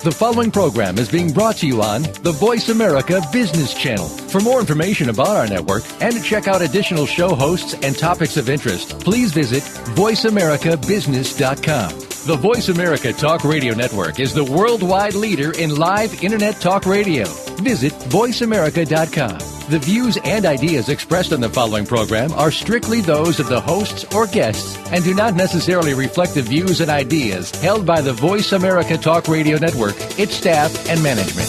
The following program is being brought to you on the Voice America Business Channel. For more information about our network and to check out additional show hosts and topics of interest, please visit voiceamericabusiness.com. The Voice America Talk Radio Network is the worldwide leader in live Internet talk radio. Visit voiceamerica.com. The views and ideas expressed on the following program are strictly those of the hosts or guests and do not necessarily reflect the views and ideas held by the Voice America Talk Radio Network, its staff, and management.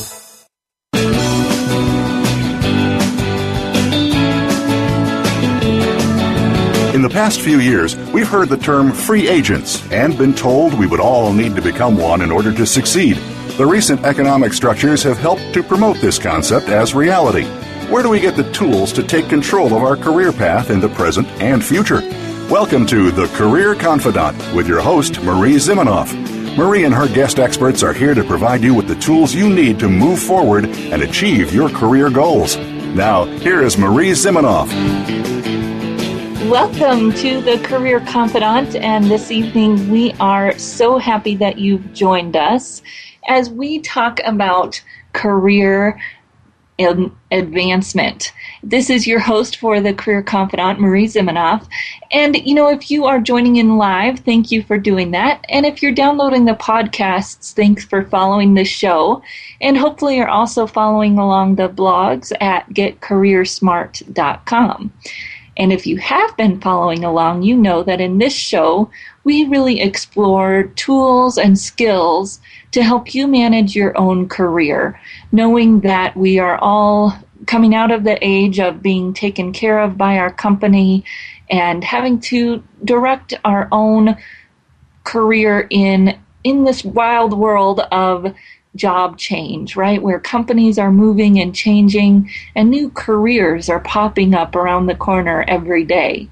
In the past few years, we've heard the term free agents and been told we would all need to become one in order to succeed. The recent economic structures have helped to promote this concept as reality. Where do we get the tools to take control of our career path in the present and future? Welcome to The Career Confidant with your host, Marie Zimenoff. Marie and her guest experts are here to provide you with the tools you need to move forward and achieve your career goals. Now, here is Marie Zimenoff. Welcome to The Career Confidant, and this evening we are so happy that you've joined us as we talk about career advancement. This is your host for The Career Confidant, Marie Zimenoff. And, if you are joining in live, thank you for doing that. And if you're downloading the podcasts, thanks for following the show. And hopefully you're also following along the blogs at getcareersmart.com. And if you have been following along, you know that in this show, we really explore tools and skills to help you manage your own career, knowing that we are all coming out of the age of being taken care of by our company and having to direct our own career in this wild world of job change, right? Where companies are moving and changing and new careers are popping up around the corner every day.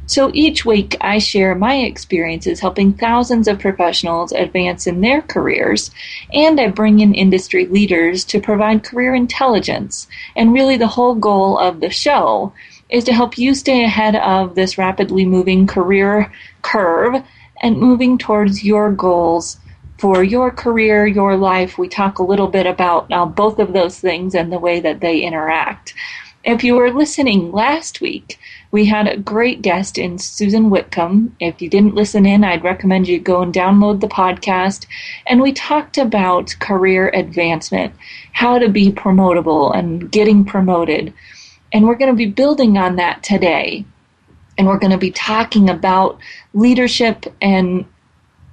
So each week I share my experiences helping thousands of professionals advance in their careers, and I bring in industry leaders to provide career intelligence. And really the whole goal of the show is to help you stay ahead of this rapidly moving career curve and moving towards your goals for your career, your life. We talk a little bit about both of those things and the way that they interact. If you were listening last week, we had a great guest in Susan Whitcomb. If you didn't listen in, I'd recommend you go and download the podcast. And we talked about career advancement, how to be promotable and getting promoted. And we're going to be building on that today. And we're going to be talking about leadership and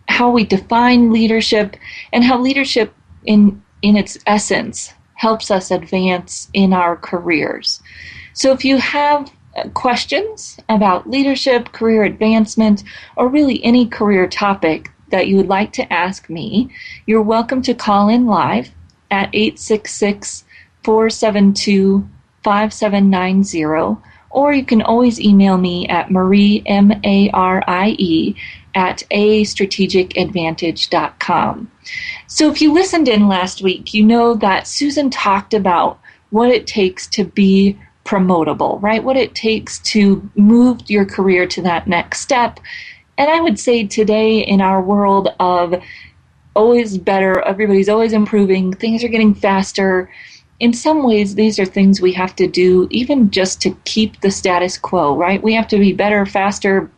how we define leadership and how leadership in its essence helps us advance in our careers. So if you have questions about leadership, career advancement, or really any career topic that you would like to ask me, you're welcome to call in live at 866-472-5790, or you can always email me at Marie, M-A-R-I-E, at astrategicadvantage.com. So if you listened in last week, you know that Susan talked about what it takes to be promotable, right? What it takes to move your career to that next step. And I would say today in our world of always better, everybody's always improving, things are getting faster. In some ways, these are things we have to do even just to keep the status quo, right? We have to be better, faster,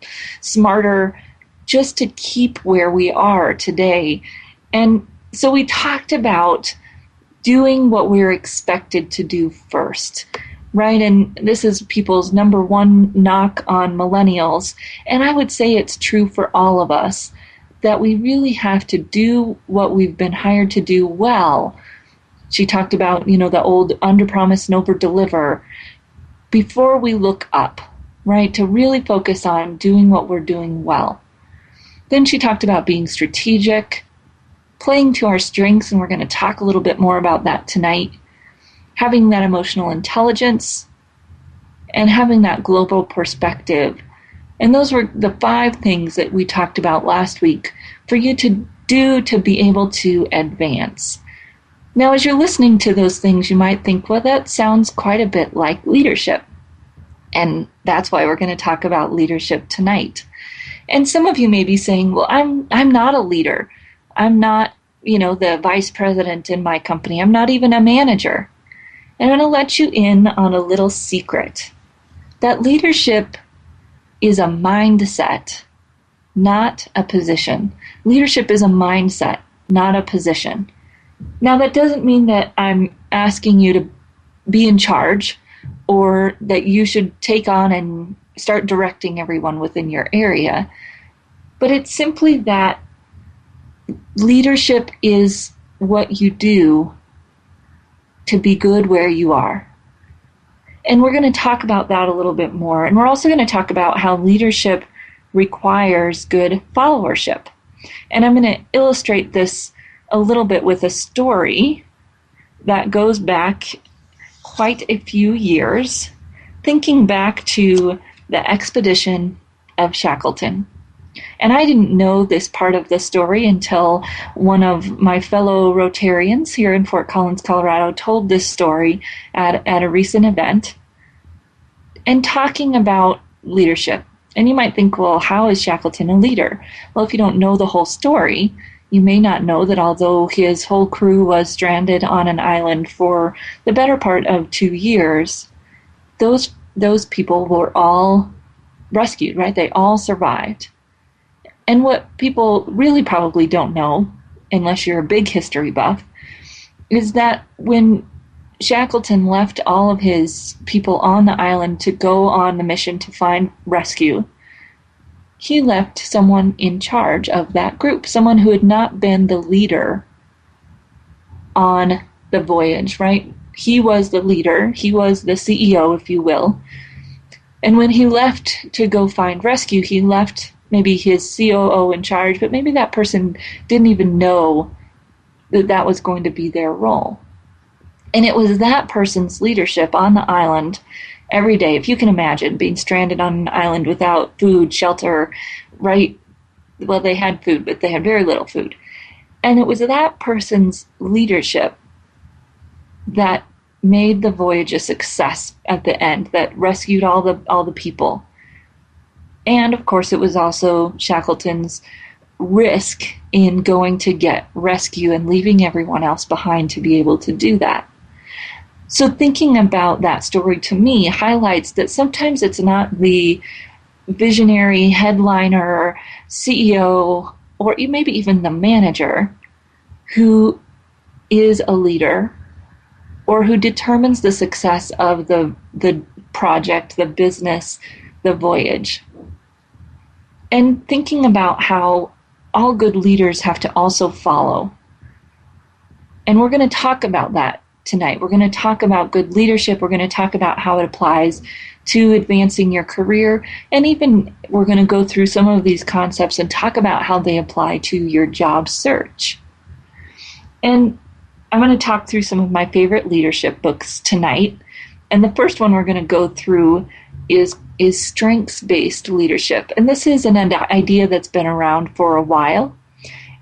smarter, just to keep where we are today. And so we talked about doing what we're expected to do first, right? And this is people's number one knock on millennials. And I would say it's true for all of us, that we really have to do what we've been hired to do well. She talked about, the old under-promise and over-deliver before we look up, right? To really focus on doing what we're doing well. Then she talked about being strategic, playing to our strengths, and we're going to talk a little bit more about that tonight, having that emotional intelligence, and having that global perspective. And those were the 5 things that we talked about last week for you to do to be able to advance. Now, as you're listening to those things, you might think, well, that sounds quite a bit like leadership. And that's why we're going to talk about leadership tonight. And some of you may be saying, well, I'm not a leader. I'm not the vice president in my company. I'm not even a manager. And I'm going to let you in on a little secret. That leadership is a mindset, not a position. Leadership is a mindset, not a position. Now, that doesn't mean that I'm asking you to be in charge or that you should take on and start directing everyone within your area. But it's simply that leadership is what you do to be good where you are. And we're going to talk about that a little bit more. And we're also going to talk about how leadership requires good followership. And I'm going to illustrate this a little bit with a story that goes back quite a few years, thinking back to the expedition of Shackleton. And I didn't know this part of the story until one of my fellow Rotarians here in Fort Collins, Colorado, told this story at a recent event and talking about leadership. And you might think, well, how is Shackleton a leader? Well, if you don't know the whole story, you may not know that although his whole crew was stranded on an island for the better part of 2 years, those people were all rescued, right? They all survived. And what people really probably don't know, unless you're a big history buff, is that when Shackleton left all of his people on the island to go on the mission to find rescue, he left someone in charge of that group, someone who had not been the leader on the voyage, right? He was the leader. He was the CEO, if you will. And when he left to go find rescue, he left maybe his COO in charge, but maybe that person didn't even know that that was going to be their role. And it was that person's leadership on the island every day. If you can imagine being stranded on an island without food, shelter, right? Well, they had food, but they had very little food. And it was that person's leadership that made the voyage a success at the end, that rescued all the people. And of course, it was also Shackleton's risk in going to get rescue and leaving everyone else behind to be able to do that. So thinking about that story to me highlights that sometimes it's not the visionary headliner, CEO, or maybe even the manager who is a leader or who determines the success of the project, the business, the voyage. And thinking about how all good leaders have to also follow. And we're going to talk about that tonight. We're going to talk about good leadership. We're going to talk about how it applies to advancing your career. And even we're going to go through some of these concepts and talk about how they apply to your job search. And I'm going to talk through some of my favorite leadership books tonight. And the first one we're going to go through is strengths-based leadership. And this is an idea that's been around for a while.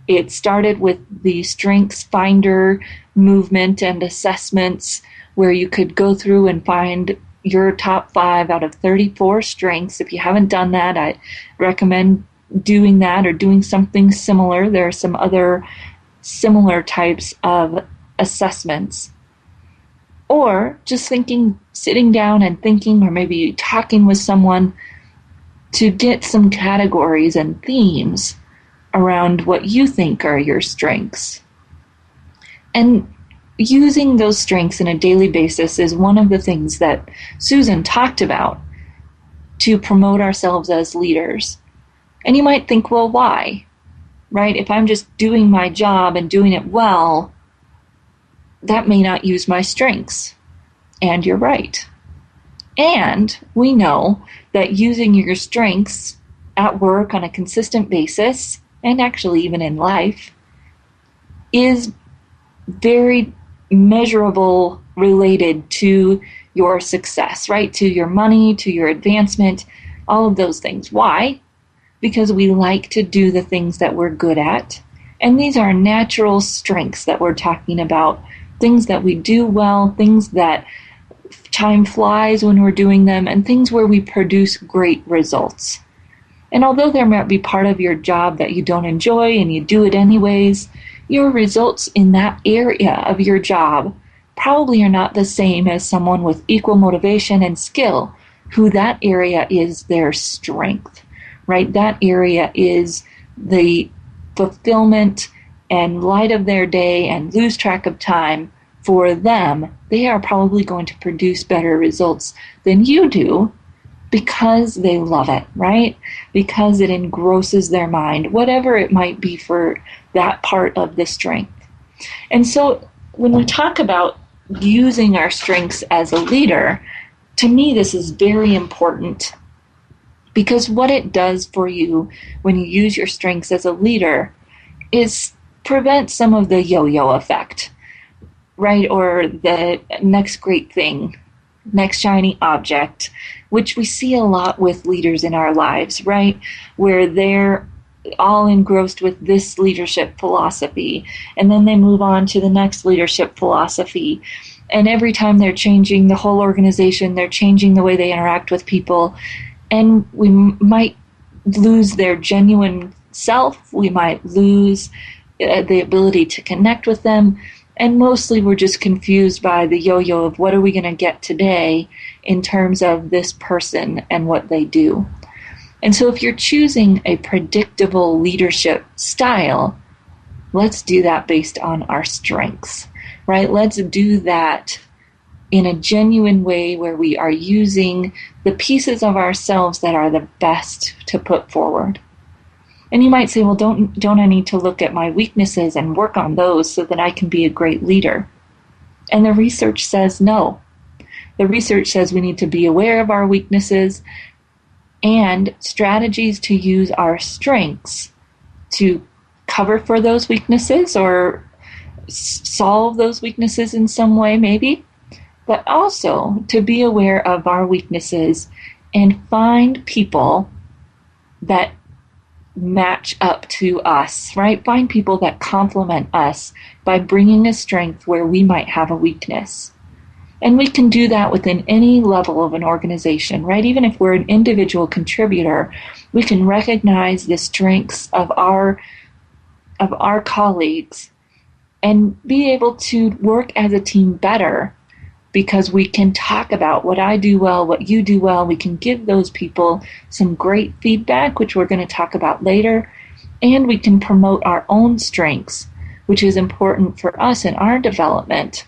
It started with the Strengths Finder movement and assessments where you could go through and find your top 5 out of 34 strengths. If you haven't done that, I recommend doing that or doing something similar. There are some other similar types of assessments. Or just sitting down and thinking, or maybe talking with someone to get some categories and themes around what you think are your strengths. And using those strengths on a daily basis is one of the things that Susan talked about to promote ourselves as leaders. And you might think, well, why? Right? If I'm just doing my job and doing it well, that may not use my strengths. And you're right. And we know that using your strengths at work on a consistent basis, and actually even in life, is very measurable related to your success, right? To your money, to your advancement, all of those things. Why? Because we like to do the things that we're good at. And these are natural strengths that we're talking about. Things that we do well, things that time flies when we're doing them, and things where we produce great results. And although there might be part of your job that you don't enjoy and you do it anyways, your results in that area of your job probably are not the same as someone with equal motivation and skill, who that area is their strength, right? That area is the fulfillment and light of their day and lose track of time. For them, they are probably going to produce better results than you do because they love it, right? Because it engrosses their mind, whatever it might be for that part of the strength. And so when we talk about using our strengths as a leader, to me this is very important, because what it does for you when you use your strengths as a leader is prevent some of the yo-yo effect, right? Or the next great thing, next shiny object, which we see a lot with leaders in our lives, right? Where they're all engrossed with this leadership philosophy, and then they move on to the next leadership philosophy. And every time they're changing the whole organization, they're changing the way they interact with people. And we might lose their genuine self. We might lose the ability to connect with them. And mostly we're just confused by the yo-yo of what are we going to get today in terms of this person and what they do. And so if you're choosing a predictable leadership style, let's do that based on our strengths, right? Let's do that in a genuine way where we are using the pieces of ourselves that are the best to put forward. And you might say, well, don't I need to look at my weaknesses and work on those so that I can be a great leader? And the research says no. The research says we need to be aware of our weaknesses and strategies to use our strengths to cover for those weaknesses or solve those weaknesses in some way maybe, but also to be aware of our weaknesses and find people that match up to us, right? Find people that complement us by bringing a strength where we might have a weakness. And we can do that within any level of an organization, right? Even if we're an individual contributor, we can recognize the strengths of our colleagues and be able to work as a team better, because we can talk about what I do well, what you do well. We can give those people some great feedback, which we're going to talk about later, and we can promote our own strengths, which is important for us in our development.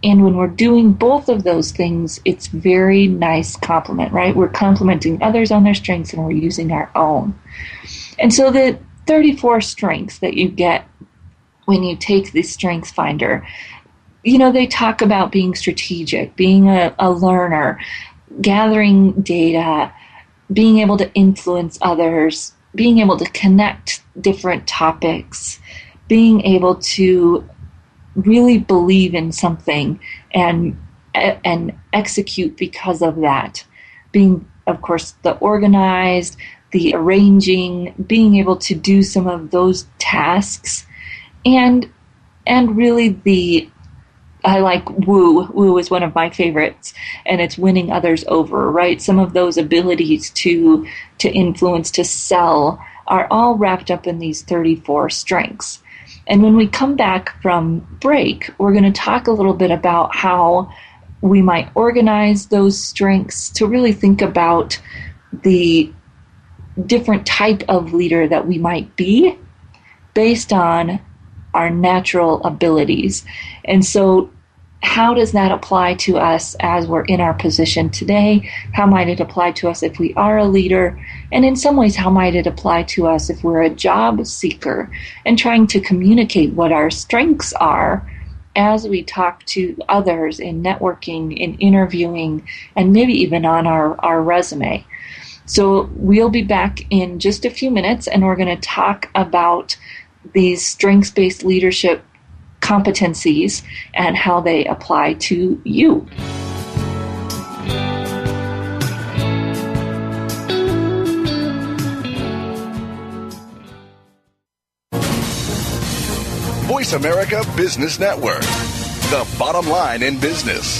And when we're doing both of those things, it's very nice complement, right? We're complimenting others on their strengths and we're using our own. And so the 34 strengths that you get when you take the Strengths Finder, they talk about being strategic, being a learner, gathering data, being able to influence others, being able to connect different topics, being able to really believe in something and execute because of that. Being, of course, the organized, the arranging, being able to do some of those tasks, and really I like woo. Woo is one of my favorites, and it's winning others over, right? Some of those abilities to influence, to sell, are all wrapped up in these 34 strengths. And when we come back from break, we're going to talk a little bit about how we might organize those strengths to really think about the different type of leader that we might be based on our natural abilities. And so how does that apply to us as we're in our position today? How might it apply to us if we are a leader? And in some ways, how might it apply to us if we're a job seeker and trying to communicate what our strengths are as we talk to others in networking, in interviewing, and maybe even on our resume? So we'll be back in just a few minutes, and we're going to talk about these strengths-based leadership competencies and how they apply to you. Voice America Business Network, the bottom line in business.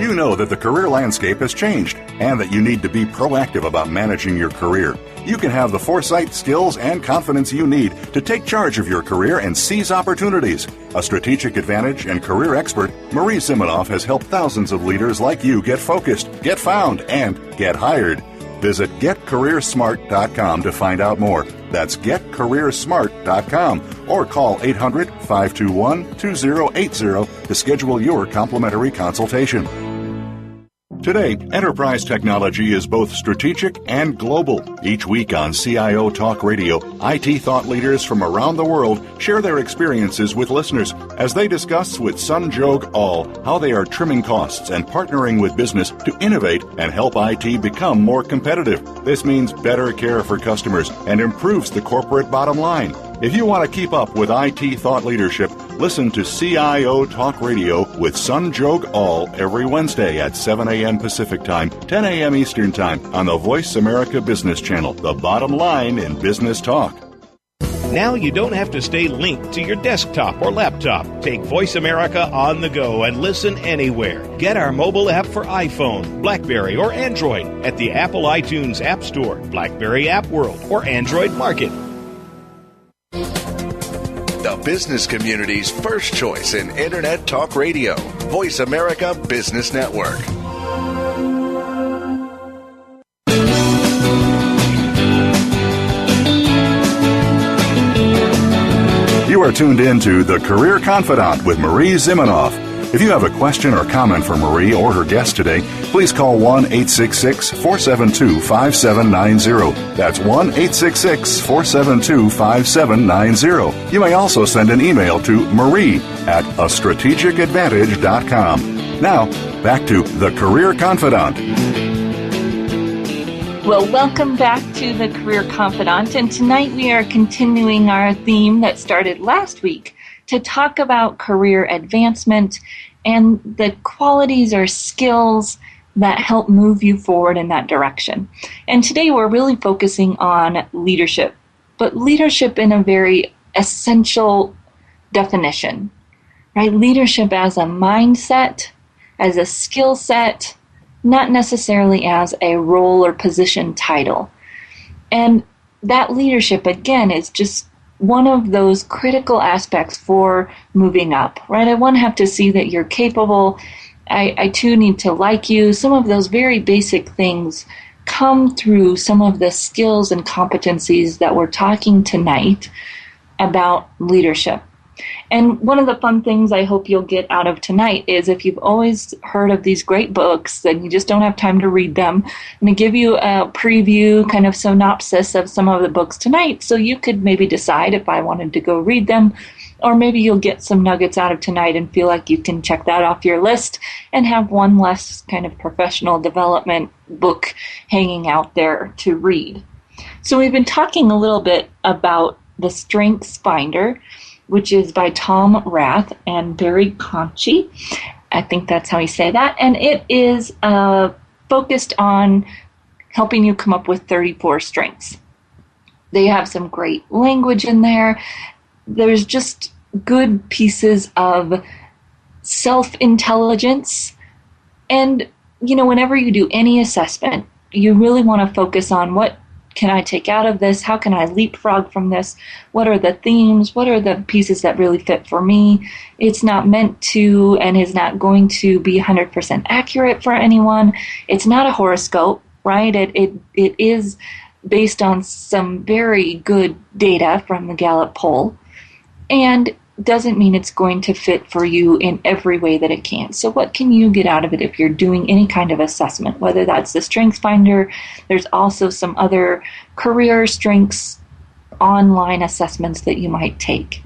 You know that the career landscape has changed and that you need to be proactive about managing your career. You can have the foresight, skills, and confidence you need to take charge of your career and seize opportunities. A strategic advantage and career expert, Marie Zimenoff has helped thousands of leaders like you get focused, get found, and get hired. Visit getcareersmart.com to find out more. That's getcareersmart.com or call 800-521-2080 to schedule your complimentary consultation. Today, enterprise technology is both strategic and global. Each week on CIO Talk Radio, IT thought leaders from around the world share their experiences with listeners as they discuss with Sanjog Aul how they are trimming costs and partnering with business to innovate and help IT become more competitive. This means better care for customers and improves the corporate bottom line. If you want to keep up with IT thought leadership, listen to CIO Talk Radio with Sanjog Aul every Wednesday at 7 a.m. Pacific Time, 10 a.m. Eastern Time on the Voice America Business Channel, the bottom line in business talk. Now you don't have to stay linked to your desktop or laptop. Take Voice America on the go and listen anywhere. Get our mobile app for iPhone, BlackBerry, or Android at the Apple iTunes App Store, BlackBerry App World, or Android Market. The business community's first choice in Internet Talk Radio. Voice America Business Network. You are tuned in to The Career Confidante with Marie Zimenoff. If you have a question or comment for Marie or her guest today, please call 1-866-472-5790. That's 1-866-472-5790. You may also send an email to marie@astrategicadvantage.com. Now, back to The Career Confidante. Well, welcome back to The Career Confidante, and tonight we are continuing our theme that started last week to talk about career advancement and the qualities or skills that help move you forward in that direction. And today we're really focusing on leadership, but leadership in a very essential definition, right? Leadership as a mindset, as a skill set, not necessarily as a role or position title. And that leadership, again, is just one of those critical aspects for moving up, right? I want to have to see that you're capable. I too need to like you. Some of those very basic things come through some of the skills and competencies that we're talking tonight about leadership. And one of the fun things I hope you'll get out of tonight is if you've always heard of these great books and you just don't have time to read them, I'm going to give you a preview, kind of synopsis of some of the books tonight so you could maybe decide if I wanted to go read them, or maybe you'll get some nuggets out of tonight and feel like you can check that off your list and have one less kind of professional development book hanging out there to read. So we've been talking a little bit about the Strengths Finder, which is by Tom Rath and Barry Conchie. I think that's how you say that. And it is focused on helping you come up with 34 strengths. They have some great language in there. There's just good pieces of self-intelligence. And, you know, whenever you do any assessment, you really want to focus on what can I take out of this? How can I leapfrog from this? What are the themes? What are the pieces that really fit for me? It's not meant to and is not going to be 100% accurate for anyone. It's not a horoscope, right? It is based on some very good data from the Gallup poll, and doesn't mean it's going to fit for you in every way that it can. So what can you get out of it if you're doing any kind of assessment, whether that's the Strengths Finder? There's also some other career strengths online assessments that you might take.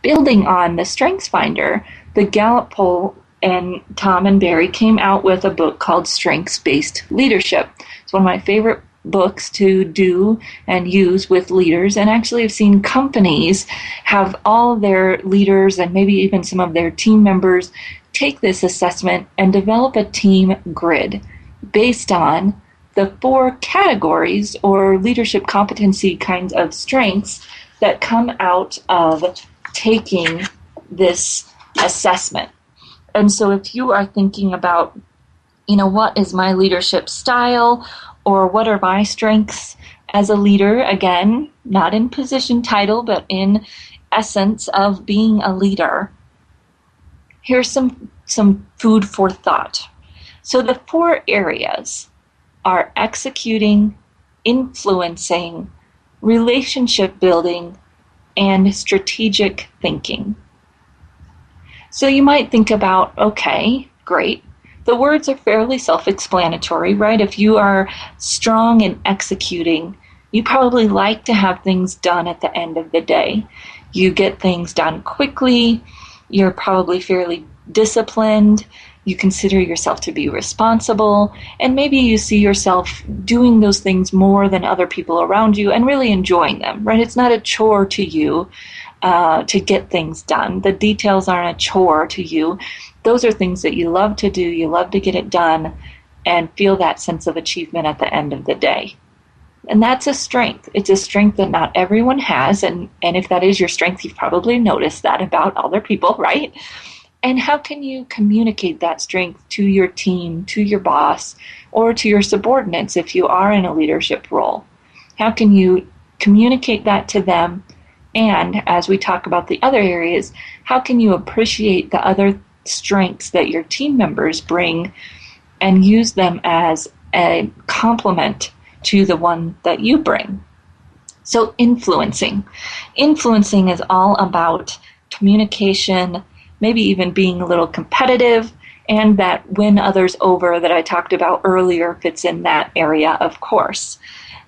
Building on the Strengths Finder, the Gallup poll and Tom and Barry came out with a book called Strengths-Based Leadership. It's one of my favorite books to do and use with leaders, and actually I've seen companies have all their leaders and maybe even some of their team members take this assessment and develop a team grid based on the 4 categories or leadership competency kinds of strengths that come out of taking this assessment. And so if you are thinking about, what is my leadership style, or what are my strengths as a leader, again, not in position title, but in essence of being a leader, here's some food for thought. So the 4 areas are executing, influencing, relationship building, and strategic thinking. So you might think about, okay, great. The words are fairly self-explanatory, right? If you are strong in executing, you probably like to have things done at the end of the day. You get things done quickly. You're probably fairly disciplined. You consider yourself to be responsible. And maybe you see yourself doing those things more than other people around you and really enjoying them, right? It's not a chore to you to get things done. The details aren't a chore to you. Those are things that you love to do. You love to get it done and feel that sense of achievement at the end of the day. And that's a strength. It's a strength that not everyone has. And if that is your strength, you've probably noticed that about other people, right? And how can you communicate that strength to your team, to your boss, or to your subordinates if you are in a leadership role? How can you communicate that to them? And as we talk about the other areas, how can you appreciate the other strengths that your team members bring and use them as a complement to the one that you bring? So influencing. Influencing is all about communication, maybe even being a little competitive, and that win others over that I talked about earlier fits in that area, of course.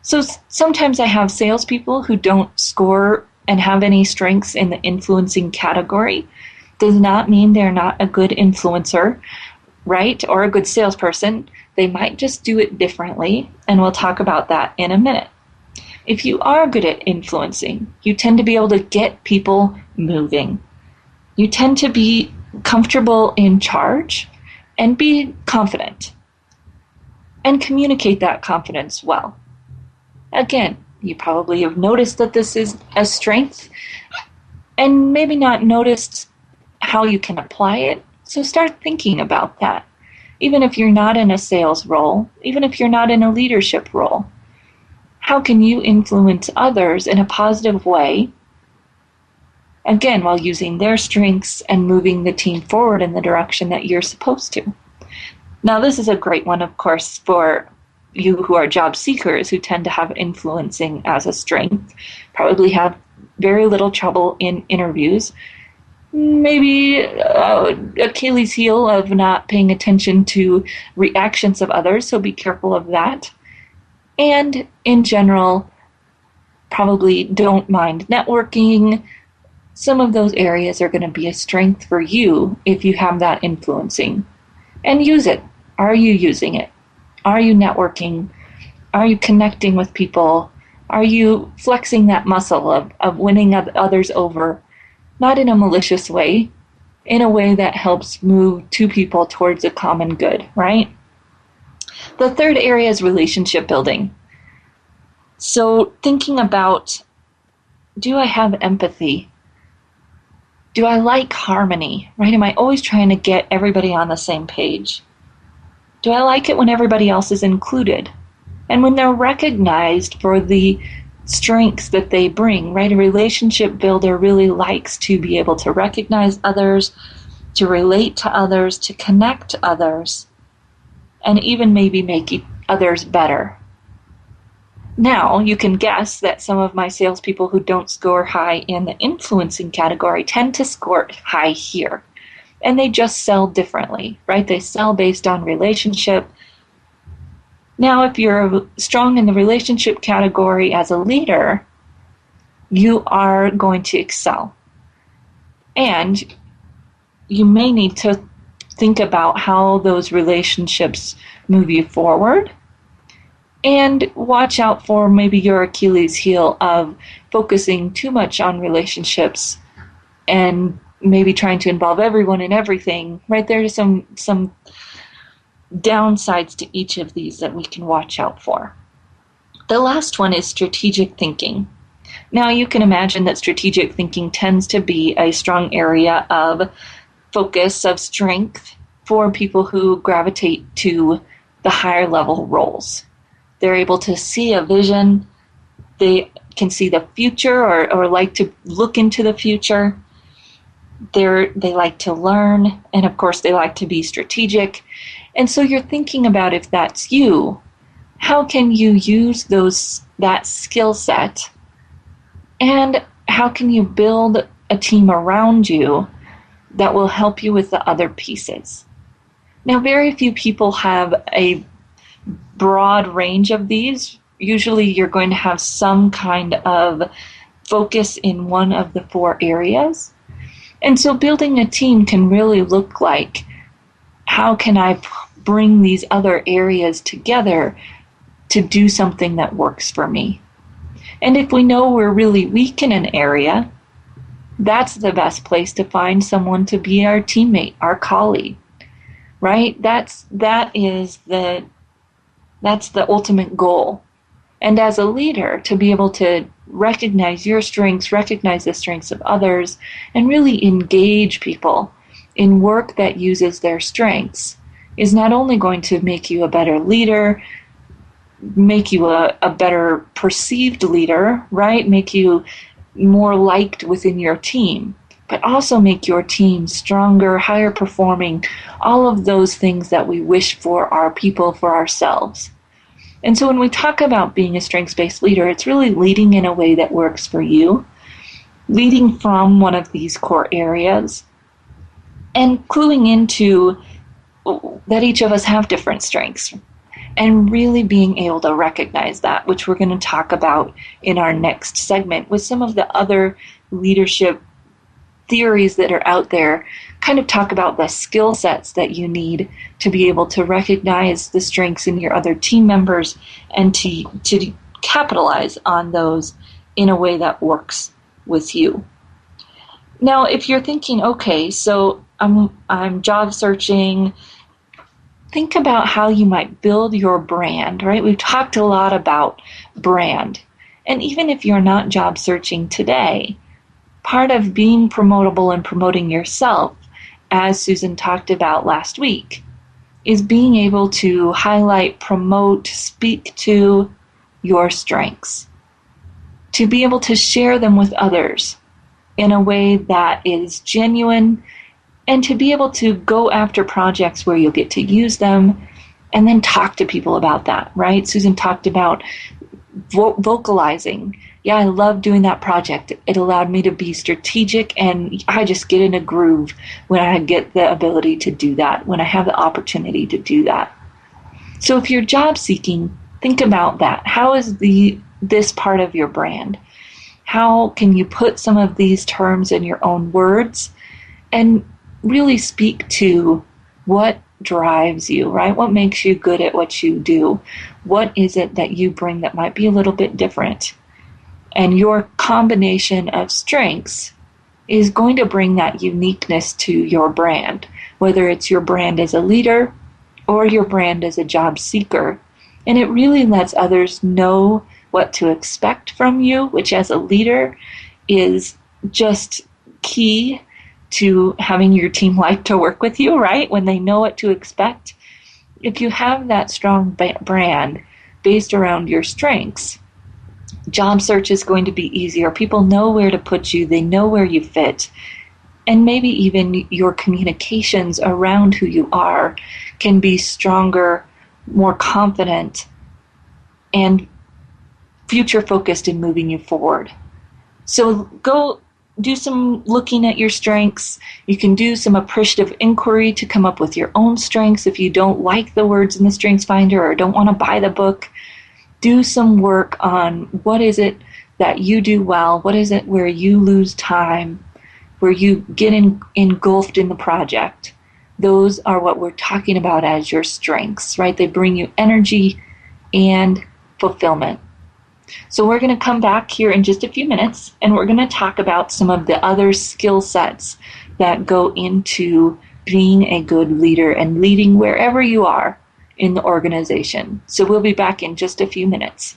So sometimes I have salespeople who don't score and have any strengths in the influencing category. Does not mean they're not a good influencer, right? Or a good salesperson. They might just do it differently, and we'll talk about that in a minute. If you are good at influencing, you tend to be able to get people moving. You tend to be comfortable in charge and be confident and communicate that confidence well. Again, you probably have noticed that this is a strength and maybe not noticed how you can apply it. So start thinking about that. Even if you're not in a sales role, even if you're not in a leadership role, how can you influence others in a positive way? Again, while using their strengths and moving the team forward in the direction that you're supposed to. Now, this is a great one, of course, for you who are job seekers who tend to have influencing as a strength, probably have very little trouble in interviews. Maybe Achilles heel of not paying attention to reactions of others, so be careful of that. And in general, probably don't mind networking. Some of those areas are going to be a strength for you if you have that influencing. And use it. Are you using it? Are you networking? Are you connecting with people? Are you flexing that muscle of winning others over? Not in a malicious way, in a way that helps move two people towards a common good, right? The third area is relationship building. So thinking about, do I have empathy? Do I like harmony, right? Am I always trying to get everybody on the same page? Do I like it when everybody else is included? And when they're recognized for the strengths that they bring, right? A relationship builder really likes to be able to recognize others, to relate to others, to connect to others, and even maybe make others better. Now, you can guess that some of my salespeople who don't score high in the influencing category tend to score high here. And they just sell differently, right? They sell based on relationship. Now, if you're strong in the relationship category as a leader, you are going to excel. And you may need to think about how those relationships move you forward. And watch out for maybe your Achilles heel of focusing too much on relationships and maybe trying to involve everyone in everything, right? There's some downsides to each of these that we can watch out for. The last one is strategic thinking. Now, you can imagine that strategic thinking tends to be a strong area of focus of strength for people who gravitate to the higher level roles. They're able to see a vision. They can see the future or like to look into the future. They like to learn. And of course, they like to be strategic. And so you're thinking about, if that's you, how can you use that skill set? And how can you build a team around you that will help you with the other pieces? Now, very few people have a broad range of these. Usually you're going to have some kind of focus in one of the 4 areas. And so building a team can really look like, how can I bring these other areas together to do something that works for me? And if we know we're really weak in an area, that's the best place to find someone to be our teammate, our colleague, right? That's the ultimate goal. And as a leader, to be able to recognize your strengths, recognize the strengths of others, and really engage people in work that uses their strengths is not only going to make you a better leader, make you a better perceived leader, right? Make you more liked within your team, but also make your team stronger, higher performing, all of those things that we wish for our people, for ourselves. And so when we talk about being a strengths-based leader, it's really leading in a way that works for you, leading from one of these core areas, and cluing into that each of us have different strengths, and really being able to recognize that, which we're going to talk about in our next segment with some of the other leadership theories that are out there, kind of talk about the skill sets that you need to be able to recognize the strengths in your other team members and to capitalize on those in a way that works with you. Now, if you're thinking, okay, so I'm job searching, think about how you might build your brand, right? We've talked a lot about brand. And even if you're not job searching today, part of being promotable and promoting yourself, as Susan talked about last week, is being able to highlight, promote, speak to your strengths, to be able to share them with others in a way that is genuine, and to be able to go after projects where you'll get to use them and then talk to people about that, right? Susan talked about vocalizing. Yeah, I love doing that project. It allowed me to be strategic, and I just get in a groove when I get the ability to do that, when I have the opportunity to do that. So if you're job seeking, think about that. How is this part of your brand? How can you put some of these terms in your own words and really speak to what drives you, right? What makes you good at what you do? What is it that you bring that might be a little bit different? And your combination of strengths is going to bring that uniqueness to your brand, whether it's your brand as a leader or your brand as a job seeker. And it really lets others know what to expect from you, which as a leader is just key to having your team like to work with you, right? When they know what to expect. If you have that strong brand based around your strengths, job search is going to be easier. People know where to put you. They know where you fit. And maybe even your communications around who you are can be stronger, more confident, and future-focused in moving you forward. So go do some looking at your strengths. You can do some appreciative inquiry to come up with your own strengths if you don't like the words in the Strengths Finder or don't want to buy the book. Do some work on what is it that you do well, what is it where you lose time, where you get engulfed in the project. Those are what we're talking about as your strengths, right? They bring you energy and fulfillment. So we're going to come back here in just a few minutes, and we're going to talk about some of the other skill sets that go into being a good leader and leading wherever you are in the organization. So we'll be back in just a few minutes.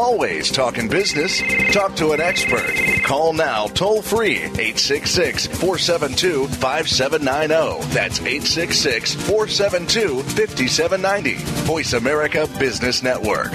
always talking business. Talk to an expert. Call now toll free 866-472-5790. That's 866-472-5790. Voice America Business Network.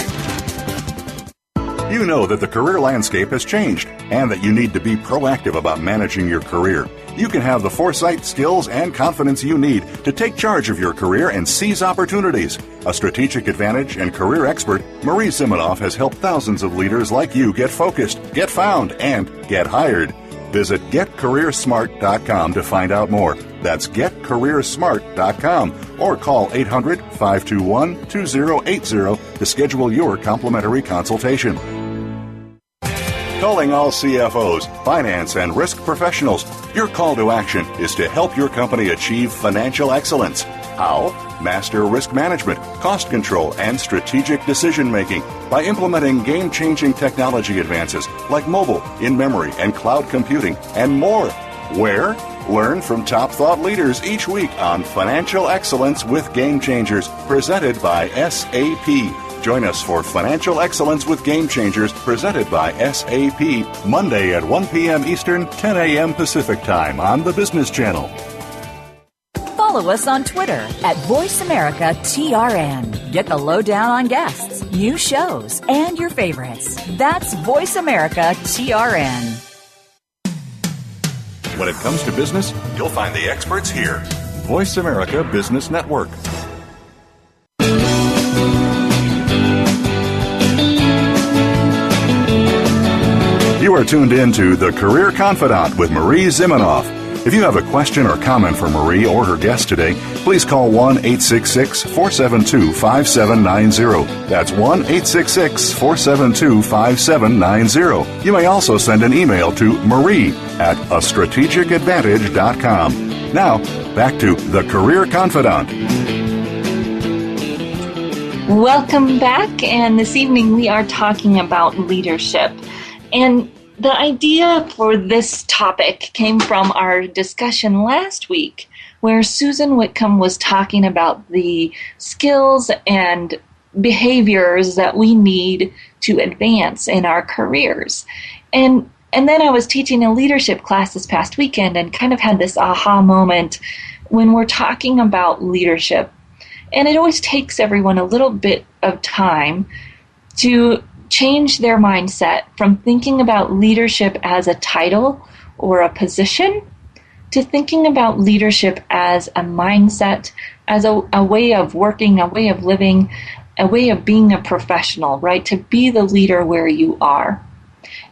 You know that the career landscape has changed and that you need to be proactive about managing your career. You can have the foresight, skills, and confidence you need to take charge of your career and seize opportunities. A strategic advantage and career expert, Marie Zimenoff has helped thousands of leaders like you get focused, get found, and get hired. Visit getcareersmart.com to find out more. That's getcareersmart.com or call 800-521-2080 to schedule your complimentary consultation. Calling all CFOs, finance, and risk professionals. Your call to action is to help your company achieve financial excellence. How? Master risk management, cost control, and strategic decision-making by implementing game-changing technology advances like mobile, in-memory, and cloud computing, and more. Where? Learn from top thought leaders each week on Financial Excellence with Game Changers, presented by SAP. Join us for Financial Excellence with Game Changers, presented by SAP, Monday at 1 p.m. Eastern, 10 a.m. Pacific Time on the Business Channel. Follow us on Twitter at VoiceAmericaTRN. Get the lowdown on guests, new shows, and your favorites. That's VoiceAmericaTRN. When it comes to business, you'll find the experts here. Voice America Business Network. You are tuned in to The Career Confidante with Marie Zimenoff. If you have a question or comment for Marie or her guest today, please call 1-866-472-5790. That's 1-866-472-5790. You may also send an email to marie@astrategicadvantage.com. Now, back to The Career Confidante. Welcome back, and this evening we are talking about leadership. And the idea for this topic came from our discussion last week, where Susan Whitcomb was talking about the skills and behaviors that we need to advance in our careers. And then I was teaching a leadership class this past weekend and kind of had this aha moment when we're talking about leadership. And it always takes everyone a little bit of time to change their mindset from thinking about leadership as a title or a position to thinking about leadership as a mindset, as a way of working, a way of living, a way of being a professional, right? To be the leader where you are.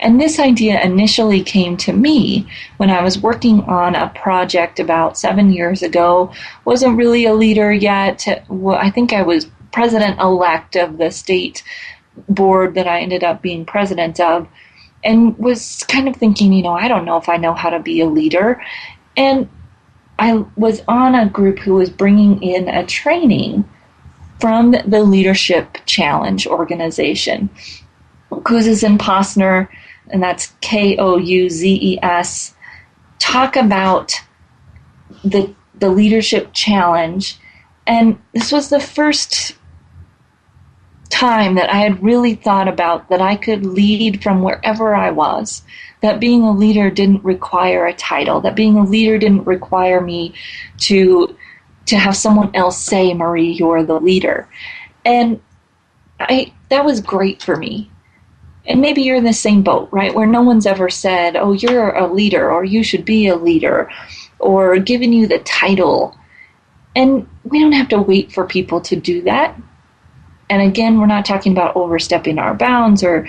And this idea initially came to me when I was working on a project about 7 years ago. Wasn't really a leader yet. Well, I think I was president-elect of the state board that I ended up being president of, and was kind of thinking, I don't know if I know how to be a leader. And I was on a group who was bringing in a training from the Leadership Challenge organization. Kouzes and Posner, and that's Kouzes, talk about the Leadership Challenge. And this was the first time that I had really thought about that I could lead from wherever I was, that being a leader didn't require a title, that being a leader didn't require me to have someone else say, Marie, you're the leader. And that was great for me. And maybe you're in the same boat, right, where no one's ever said, oh, you're a leader, or you should be a leader, or given you the title. And we don't have to wait for people to do that. And again, we're not talking about overstepping our bounds or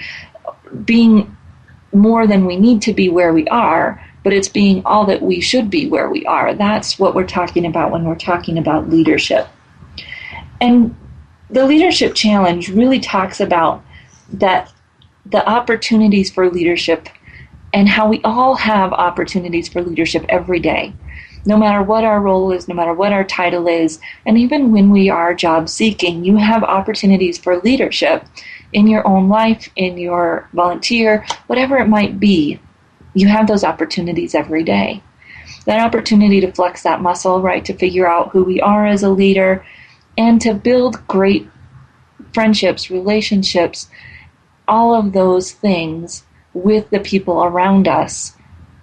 being more than we need to be where we are, but it's being all that we should be where we are. That's what we're talking about when we're talking about leadership. And the Leadership Challenge really talks about that the opportunities for leadership and how we all have opportunities for leadership every day. No matter what our role is, no matter what our title is, and even when we are job seeking, you have opportunities for leadership in your own life, in your volunteer, whatever it might be. You have those opportunities every day. That opportunity to flex that muscle, right, to figure out who we are as a leader and to build great friendships, relationships, all of those things with the people around us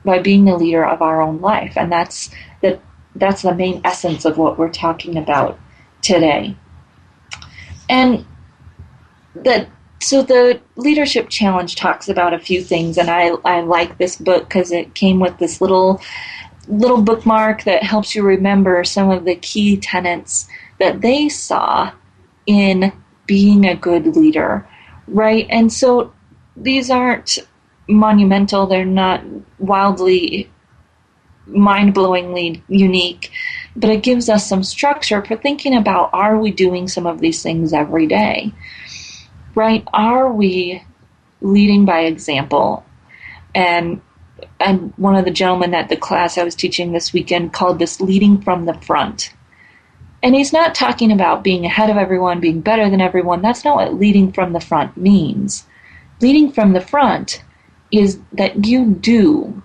by being the leader of our own life. And that's the main essence of what we're talking about today. And so the Leadership Challenge talks about a few things, and I like this book because it came with this little bookmark that helps you remember some of the key tenets that they saw in being a good leader, right? And so these aren't monumental, they're not wildly, mind-blowingly unique, but it gives us some structure for thinking about, are we doing some of these things every day? Right? Are we leading by example? And one of the gentlemen at the class I was teaching this weekend called this leading from the front. And he's not talking about being ahead of everyone, being better than everyone. That's not what leading from the front means. Leading from the front is that you do,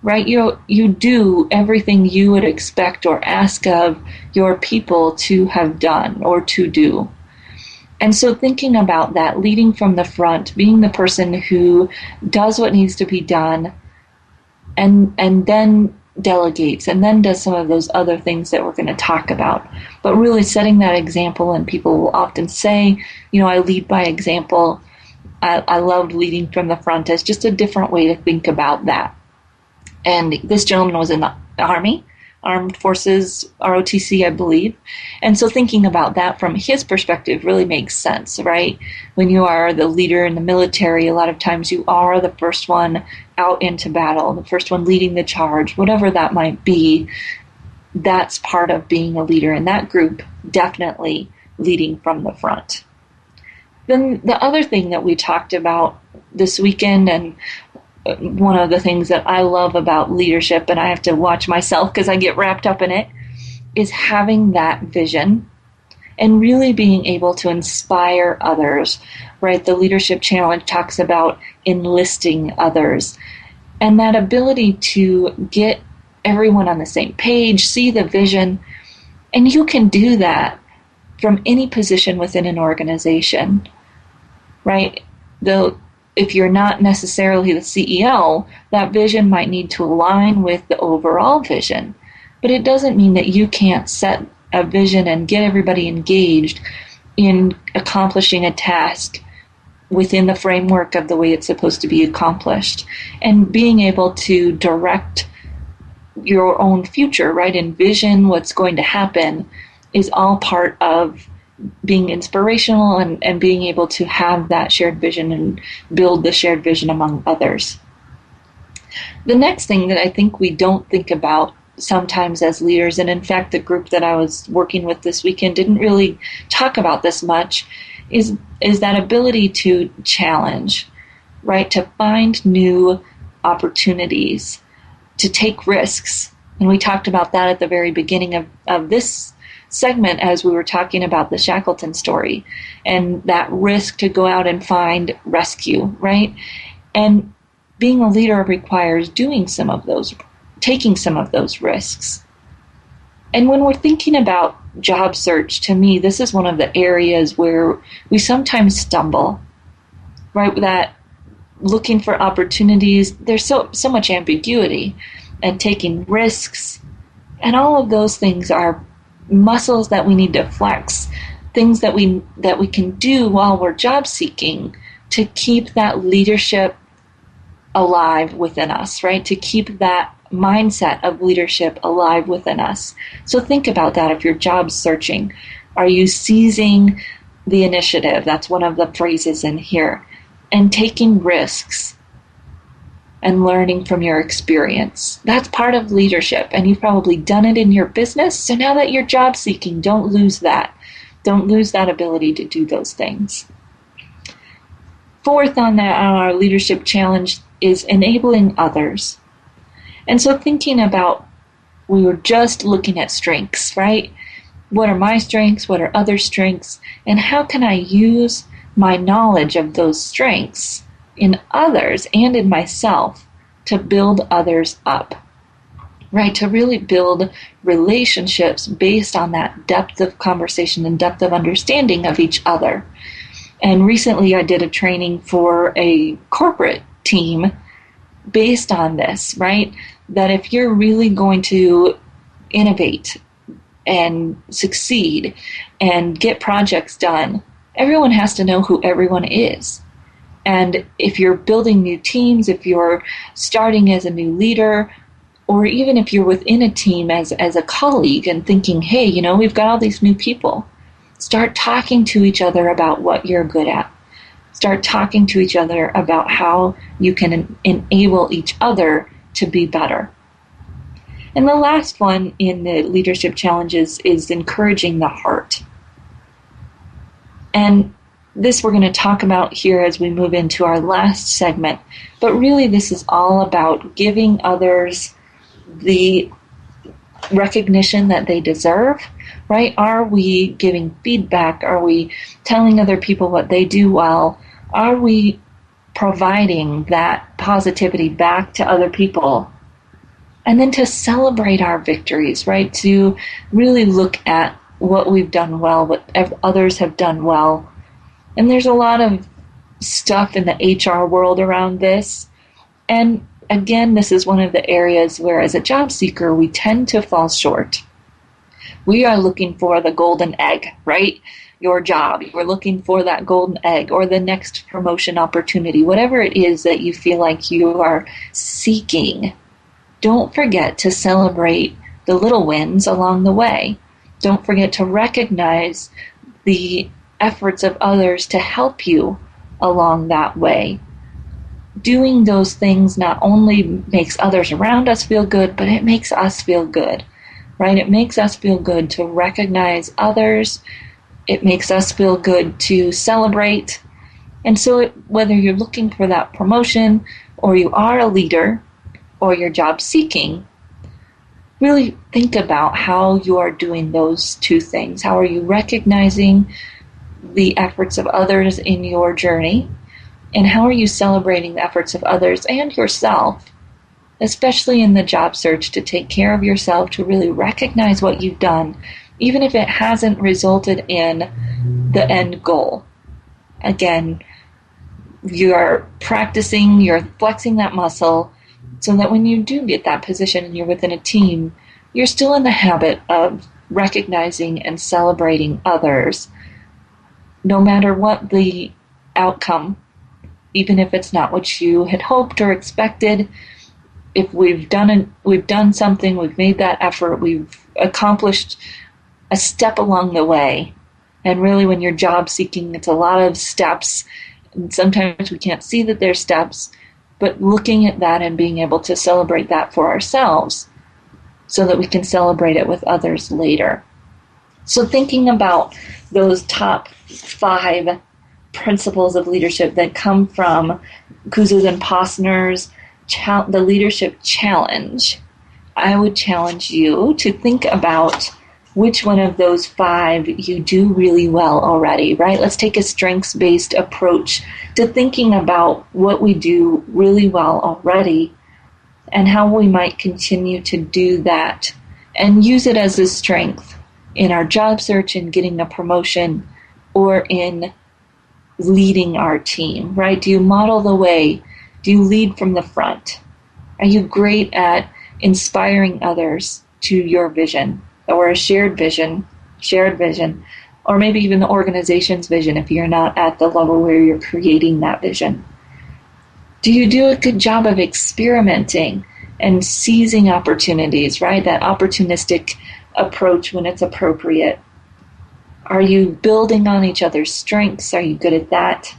right? You do everything you would expect or ask of your people to have done or to do. And so thinking about that, leading from the front, being the person who does what needs to be done and then delegates and then does some of those other things that we're going to talk about. But really setting that example, and people will often say, I lead by example. I love leading from the front as just a different way to think about that. And this gentleman was in the Army, Armed Forces, ROTC, I believe. And so thinking about that from his perspective really makes sense, right? When you are the leader in the military, a lot of times you are the first one out into battle, the first one leading the charge, whatever that might be. That's part of being a leader in that group, definitely leading from the front. Then the other thing that we talked about this weekend, and one of the things that I love about leadership, and I have to watch myself because I get wrapped up in it, is having that vision and really being able to inspire others, right? The Leadership Challenge talks about enlisting others, and that ability to get everyone on the same page, see the vision, and you can do that from any position within an organization, right? If you're not necessarily the CEO, that vision might need to align with the overall vision. But it doesn't mean that you can't set a vision and get everybody engaged in accomplishing a task within the framework of the way it's supposed to be accomplished. And being able to direct your own future, right? Envision what's going to happen is all part of being inspirational and being able to have that shared vision and build the shared vision among others. The next thing that I think we don't think about sometimes as leaders, and in fact the group that I was working with this weekend didn't really talk about this much, is that ability to challenge, right? To find new opportunities, to take risks. And we talked about that at the very beginning of this segment as we were talking about the Shackleton story and that risk to go out and find rescue, right? And being a leader requires taking some of those risks. And when we're thinking about job search, to me, this is one of the areas where we sometimes stumble, right? That looking for opportunities, there's so much ambiguity, and taking risks, and all of those things are muscles that we need to flex, things that we can do while we're job seeking to keep that leadership alive within us, right? To keep that mindset of leadership alive within us. So think about that if you're job searching. Are you seizing the initiative? That's one of the phrases in here. And taking risks and learning from your experience. That's part of leadership, and you've probably done it in your business. So now that you're job seeking, don't lose that. Don't lose that ability to do those things. Fourth on our leadership challenge is enabling others. And so thinking about, we were just looking at strengths, right? What are my strengths? What are other strengths? And how can I use my knowledge of those strengths in others and in myself to build others up, right? To really build relationships based on that depth of conversation and depth of understanding of each other. And recently I did a training for a corporate team based on this, right? That if you're really going to innovate and succeed and get projects done, everyone has to know who everyone is. And if you're building new teams, if you're starting as a new leader, or even if you're within a team as a colleague and thinking, hey, we've got all these new people, start talking to each other about what you're good at. Start talking to each other about how you can enable each other to be better. And the last one in the leadership challenges is encouraging the heart. And this we're going to talk about here as we move into our last segment. But really this is all about giving others the recognition that they deserve, right? Are we giving feedback? Are we telling other people what they do well? Are we providing that positivity back to other people? And then to celebrate our victories, right? To really look at what we've done well, what others have done well. And there's a lot of stuff in the HR world around this. And again, this is one of the areas where as a job seeker, we tend to fall short. We are looking for the golden egg, right? Your job. You're looking for that golden egg or the next promotion opportunity, whatever it is that you feel like you are seeking. Don't forget to celebrate the little wins along the way. Don't forget to recognize the efforts of others to help you along that way. Doing those things not only makes others around us feel good, but it makes us feel good, right? It makes us feel good to recognize others. It makes us feel good to celebrate. And so whether you're looking for that promotion or you are a leader or you're job seeking, really think about how you are doing those two things. How are you recognizing the efforts of others in your journey? And how are you celebrating the efforts of others and yourself, especially in the job search, to take care of yourself, to really recognize what you've done, even if it hasn't resulted in the end goal. Again, you're practicing, you're flexing that muscle so that when you do get that position and you're within a team, you're still in the habit of recognizing and celebrating others, no matter what the outcome. Even if it's not what you had hoped or expected, if we've done something, we've made that effort, we've accomplished a step along the way. And really when you're job seeking, it's a lot of steps. And sometimes we can't see that they're steps, but looking at that and being able to celebrate that for ourselves so that we can celebrate it with others later. So thinking about those top 5 principles of leadership that come from Kouzes and Posner's the Leadership Challenge, I would challenge you to think about which one of those 5 you do really well already, right? Let's take a strengths-based approach to thinking about what we do really well already and how we might continue to do that and use it as a strength in our job search, in getting a promotion, or in leading our team, right? Do you model the way? Do you lead from the front? Are you great at inspiring others to your vision or a shared vision, or maybe even the organization's vision if you're not at the level where you're creating that vision? Do you do a good job of experimenting and seizing opportunities, right? That opportunistic approach when it's appropriate. Are you building on each other's strengths? Are you good at that?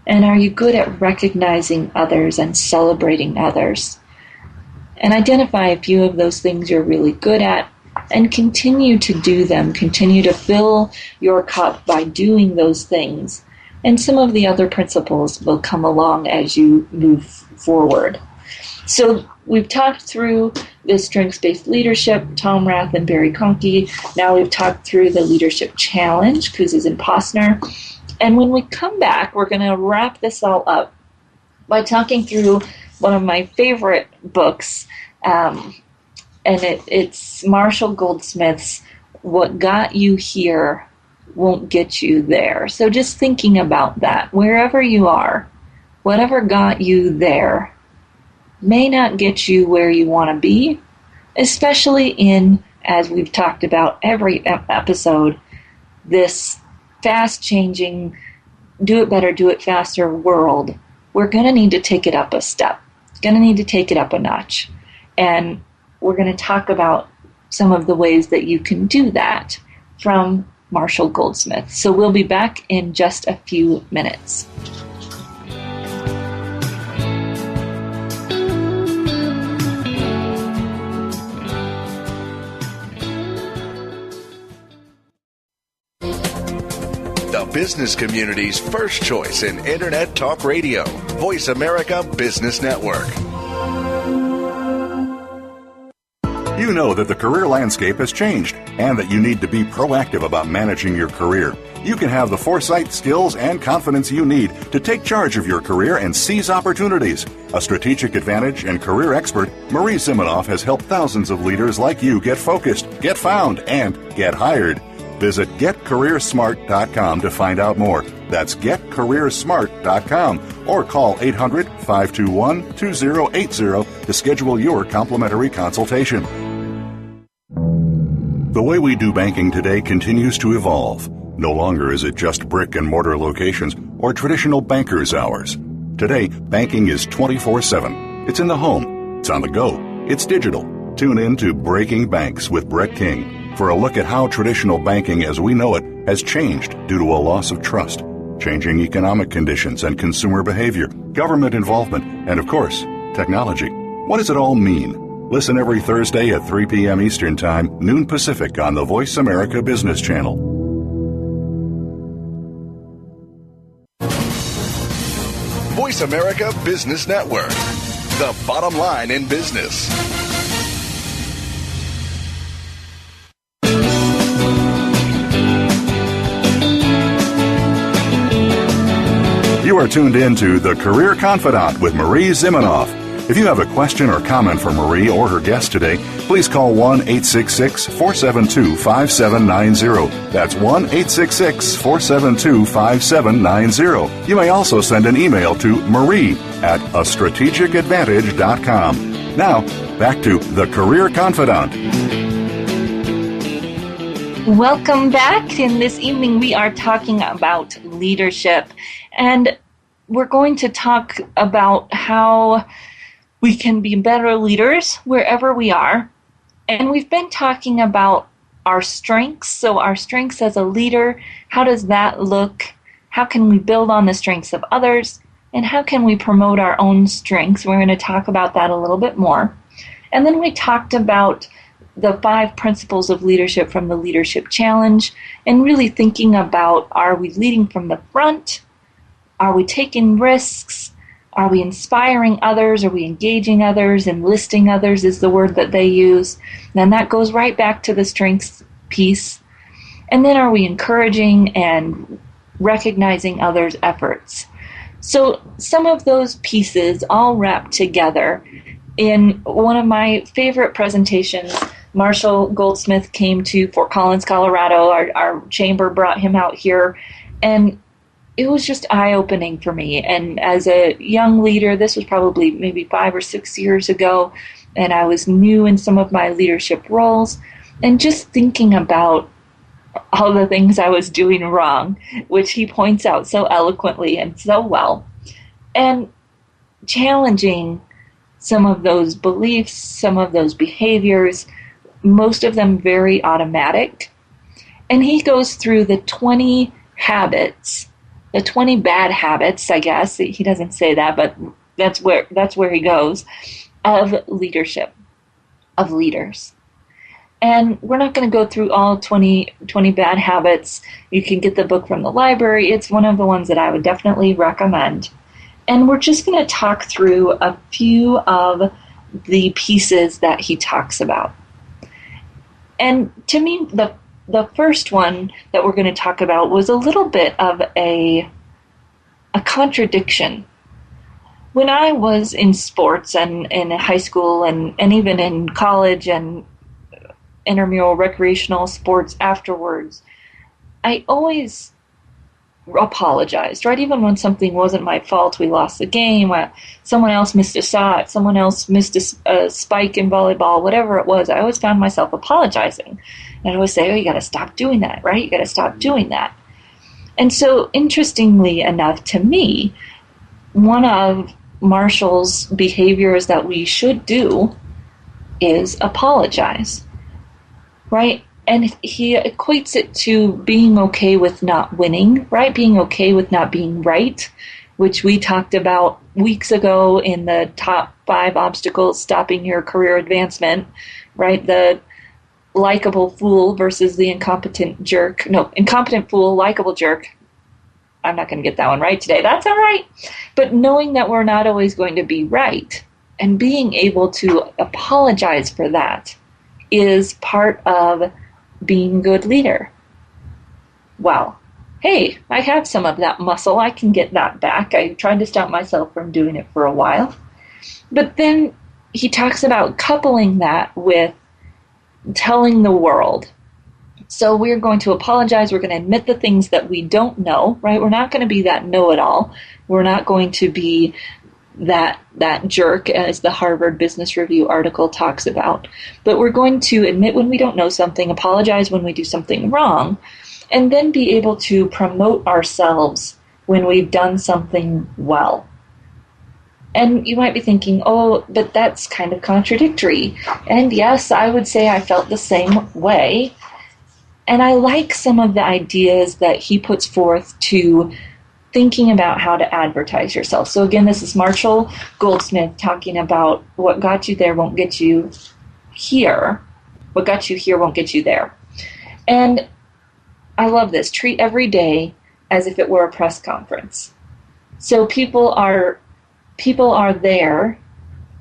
And are you good at recognizing others and celebrating others? And identify a few of those things you're really good at and continue to do them. Continue to fill your cup by doing those things. And some of the other principles will come along as you move forward. So we've talked through the strengths-based leadership, Tom Rath and Barry Conkey. Now we've talked through the Leadership Challenge, Kouzes and Posner. And when we come back, we're going to wrap this all up by talking through one of my favorite books, and it's Marshall Goldsmith's What Got You Here won't get you there. So just thinking about that, wherever you are, whatever got you there may not get you where you want to be, especially in, as we've talked about every episode, this fast-changing, do it better, do it faster world. We're going to need to take it up a step. Going to need to take it up a notch. And we're going to talk about some of the ways that you can do that from Marshall Goldsmith. So we'll be back in just a few minutes. The business community's first choice in Internet Talk Radio, Voice America Business Network. You know that the career landscape has changed and that you need to be proactive about managing your career. You can have the foresight, skills, and confidence you need to take charge of your career and seize opportunities. A strategic advantage and career expert, Marie Zimenoff has helped thousands of leaders like you get focused, get found, and get hired. Visit getcareersmart.com to find out more. That's getcareersmart.com or call 800-521-2080 to schedule your complimentary consultation. The way we do banking today continues to evolve. No longer is it just brick and mortar locations or traditional banker's hours. Today, banking is 24/7. It's in the home. It's on the go. It's digital. Tune in to Breaking Banks with Brett King for a look at how traditional banking as we know it has changed due to a loss of trust, changing economic conditions and consumer behavior, government involvement, and of course, technology. What does it all mean? Listen every Thursday at 3 p.m. Eastern Time, noon Pacific on the Voice America Business Channel. Voice America Business Network, the bottom line in business. You are tuned in to The Career Confidante with Marie Zimenoff. If you have a question or comment for Marie or her guest today, please call 1-866-472-5790. That's 1-866-472-5790. You may also send an email to marie@astrategicadvantage.com. Now, back to The Career Confidante. Welcome back. And this evening we are talking about leadership. And we're going to talk about how we can be better leaders wherever we are. And we've been talking about our strengths. So our strengths as a leader, how does that look? How can we build on the strengths of others? And how can we promote our own strengths? We're going to talk about that a little bit more. And then we talked about the 5 principles of leadership from the Leadership Challenge and really thinking about, are we leading from the front? Are we taking risks? Are we inspiring others? Are we engaging others? Enlisting others is the word that they use. And that goes right back to the strengths piece. And then are we encouraging and recognizing others' efforts? So some of those pieces all wrapped together in one of my favorite presentations. Marshall Goldsmith came to Fort Collins, Colorado. Our chamber brought him out here. And it was just eye-opening for me. And as a young leader, this was probably maybe 5 or 6 years ago, and I was new in some of my leadership roles, and just thinking about all the things I was doing wrong, which he points out so eloquently and so well, and challenging some of those beliefs, some of those behaviors, most of them very automatic. And he goes through the 20 habits, the 20 bad habits, I guess. He doesn't say that, but that's where he goes, of leadership, of leaders. And we're not going to go through all 20 bad habits. You can get the book from the library. It's one of the ones that I would definitely recommend. And we're just going to talk through a few of the pieces that he talks about. And to me, the first one that we're going to talk about was a little bit of a contradiction. When I was in sports and in high school and even in college and intramural recreational sports afterwards, I always apologized, right? Even when something wasn't my fault, we lost the game, someone else missed a shot, someone else missed a spike in volleyball, whatever it was, I always found myself apologizing. And I would say, oh, you got to stop doing that, right? You got to stop doing that. And so, interestingly enough, to me, one of Marshall's behaviors that we should do is apologize, right? And he equates it to being okay with not winning, right? Being okay with not being right, which we talked about weeks ago in the top 5 obstacles stopping your career advancement, right? The likable fool versus the incompetent jerk. No, incompetent fool, likable jerk. I'm not going to get that one right today. That's all right. But knowing that we're not always going to be right and being able to apologize for that is part of being a good leader. Well, hey, I have some of that muscle. I can get that back. I tried to stop myself from doing it for a while. But then he talks about coupling that with telling the world. So we're going to apologize. We're going to admit the things that we don't know, right? We're not going to be that know-it-all. We're not going to be that jerk, as the Harvard Business Review article talks about. But we're going to admit when we don't know something, apologize when we do something wrong, and then be able to promote ourselves when we've done something well. And you might be thinking, oh, but that's kind of contradictory. And yes, I would say I felt the same way. And I like some of the ideas that he puts forth to thinking about how to advertise yourself. So again, this is Marshall Goldsmith talking about what got you there won't get you here. What got you here won't get you there. And I love this. Treat every day as if it were a press conference. So people are there,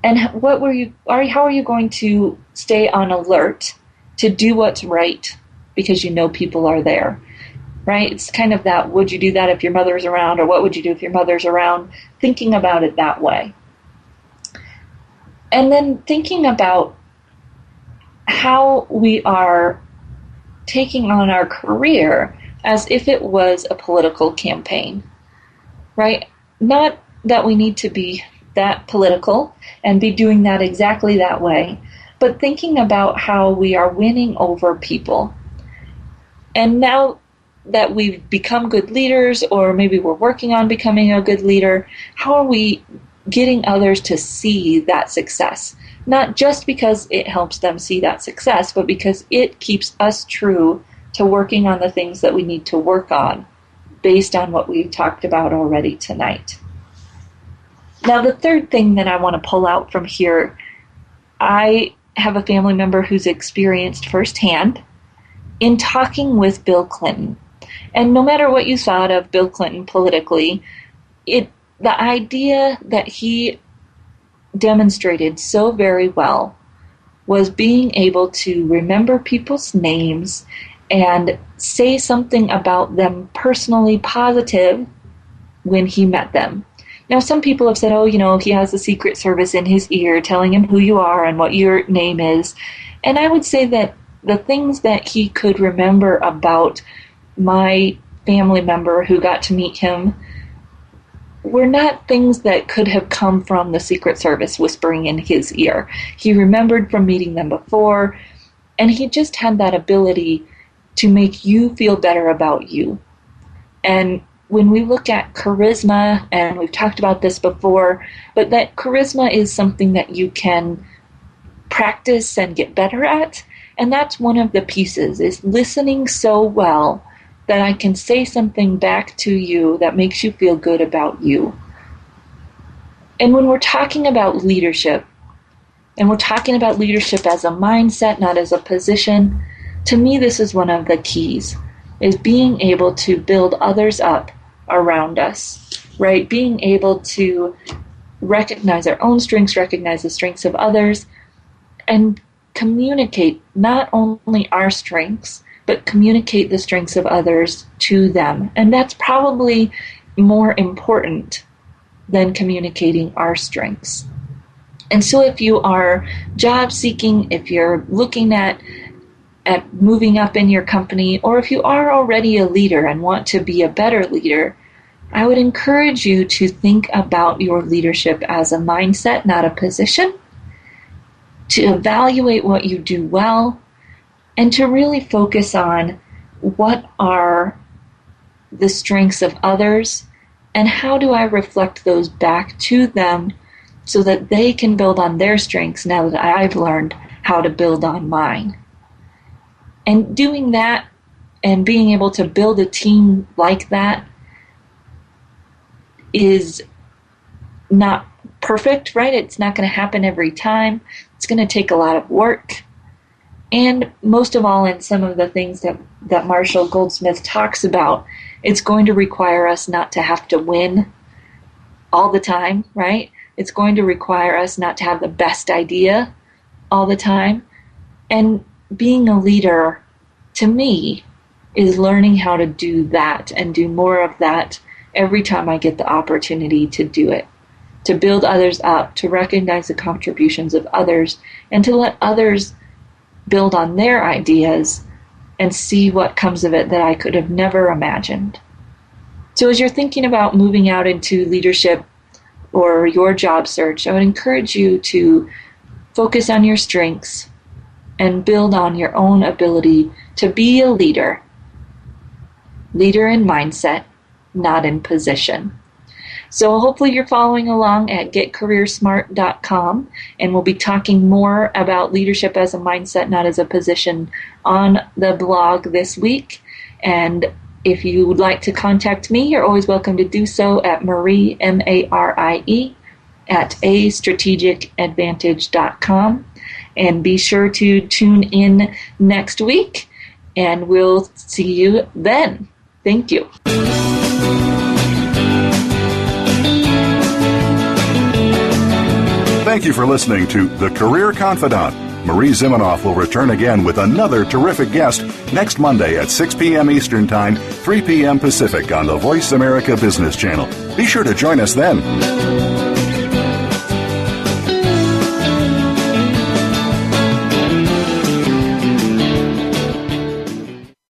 and how are you going to stay on alert to do what's right because you know people are there, right? It's kind of that, would you do that if your mother's around, or what would you do if your mother's around? Thinking about it that way. And then thinking about how we are taking on our career as if it was a political campaign, right? Not that we need to be that political and be doing that exactly that way, but thinking about how we are winning over people. And now that we've become good leaders, or maybe we're working on becoming a good leader, how are we getting others to see that success? Not just because it helps them see that success, but because it keeps us true to working on the things that we need to work on based on what we've talked about already tonight. Now, the third thing that I want to pull out from here, I have a family member who's experienced firsthand in talking with Bill Clinton. And no matter what you thought of Bill Clinton politically, the idea that he demonstrated so very well was being able to remember people's names and say something about them personally positive when he met them. Now, some people have said, oh, he has the Secret Service in his ear telling him who you are and what your name is. And I would say that the things that he could remember about my family member who got to meet him were not things that could have come from the Secret Service whispering in his ear. He remembered from meeting them before, and he just had that ability to make you feel better about you. And when we look at charisma, and we've talked about this before, but that charisma is something that you can practice and get better at. And that's one of the pieces, is listening so well that I can say something back to you that makes you feel good about you. And when we're talking about leadership, and we're talking about leadership as a mindset, not as a position, to me this is one of the keys, is being able to build others up around us, right? Being able to recognize our own strengths, recognize the strengths of others, and communicate not only our strengths, but communicate the strengths of others to them. And that's probably more important than communicating our strengths. And so if you are job seeking, if you're looking at at moving up in your company, or if you are already a leader and want to be a better leader, I would encourage you to think about your leadership as a mindset, not a position, to evaluate what you do well, and to really focus on what are the strengths of others and how do I reflect those back to them so that they can build on their strengths now that I've learned how to build on mine. And doing that and being able to build a team like that is not perfect, right? It's not going to happen every time. It's going to take a lot of work. And most of all, in some of the things that Marshall Goldsmith talks about, it's going to require us not to have to win all the time, right? It's going to require us not to have the best idea all the time. And being a leader, to me, is learning how to do that and do more of that every time I get the opportunity to do it, to build others up, to recognize the contributions of others, and to let others build on their ideas and see what comes of it that I could have never imagined. So as you're thinking about moving out into leadership or your job search, I would encourage you to focus on your strengths and build on your own ability to be a leader in mindset, not in position. So hopefully you're following along at getcareersmart.com, and we'll be talking more about leadership as a mindset, not as a position, on the blog this week. And if you would like to contact me, you're always welcome to do so at Marie, M-A-R-I-E, at astrategicadvantage.com. And be sure to tune in next week, and we'll see you then. Thank you. Thank you for listening to The Career Confidant. Marie Zimenoff will return again with another terrific guest next Monday at 6 p.m. Eastern Time, 3 p.m. Pacific on the Voice America Business Channel. Be sure to join us then.